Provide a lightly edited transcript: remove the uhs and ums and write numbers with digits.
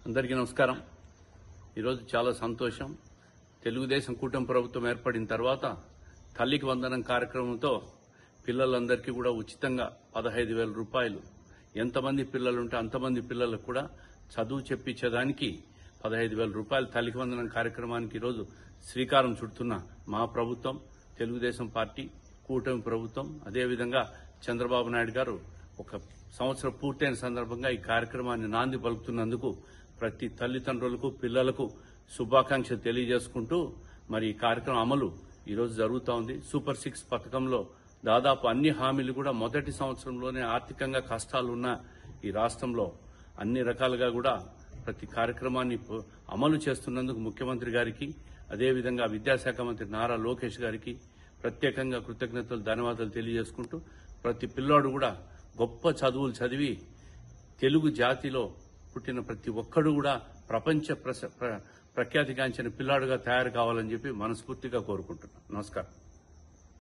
అందరికీ నమస్కారం. ఈరోజు చాలా సంతోషం. తెలుగుదేశం కూటమి ప్రభుత్వం ఏర్పడిన తర్వాత తల్లికి వందనం కార్యక్రమంతో పిల్లలందరికీ కూడా ఉచితంగా 15,000 రూపాయలు, ఎంతమంది పిల్లలుంటే అంతమంది పిల్లలకు కూడా చదువు చెప్పించేదానికి 15,000 రూపాయలు తల్లికి వందనం కార్యక్రమానికి ఈరోజు శ్రీకారం చుడుతున్న మా ప్రభుత్వం, తెలుగుదేశం పార్టీ కూటమి ప్రభుత్వం, అదేవిధంగా చంద్రబాబు నాయుడు గారు ఒక సంవత్సరం పూర్తయిన సందర్భంగా ఈ కార్యక్రమాన్ని నాంది పలుకుతున్నందుకు ప్రతి తల్లిదండ్రులకు పిల్లలకు శుభాకాంక్షలు తెలియజేసుకుంటూ మరి ఈ కార్యక్రమం అమలు ఈరోజు జరుగుతూ ఉంది. సూపర్ 6 పథకంలో దాదాపు అన్ని హామీలు కూడా మొదటి సంవత్సరంలోనే ఆర్థికంగా కష్టాలున్న ఈ రాష్ట్రంలో అన్ని రకాలుగా కూడా ప్రతి కార్యక్రమాన్ని అమలు చేస్తున్నందుకు ముఖ్యమంత్రి గారికి, అదేవిధంగా విద్యాశాఖ మంత్రి నారా లోకేష్ గారికి ప్రత్యేకంగా కృతజ్ఞతలు, ధన్యవాదాలు తెలియజేసుకుంటూ ప్రతి పిల్లాడు కూడా గొప్ప చదువులు చదివి తెలుగు జాతిలో పుట్టిన ప్రతి ఒక్కడు కూడా ప్రపంచ ప్రఖ్యాతిగాంచిన పిల్లాడుగా తయారు కావాలని చెప్పి మనస్ఫూర్తిగా కోరుకుంటున్నాను. నమస్కారం.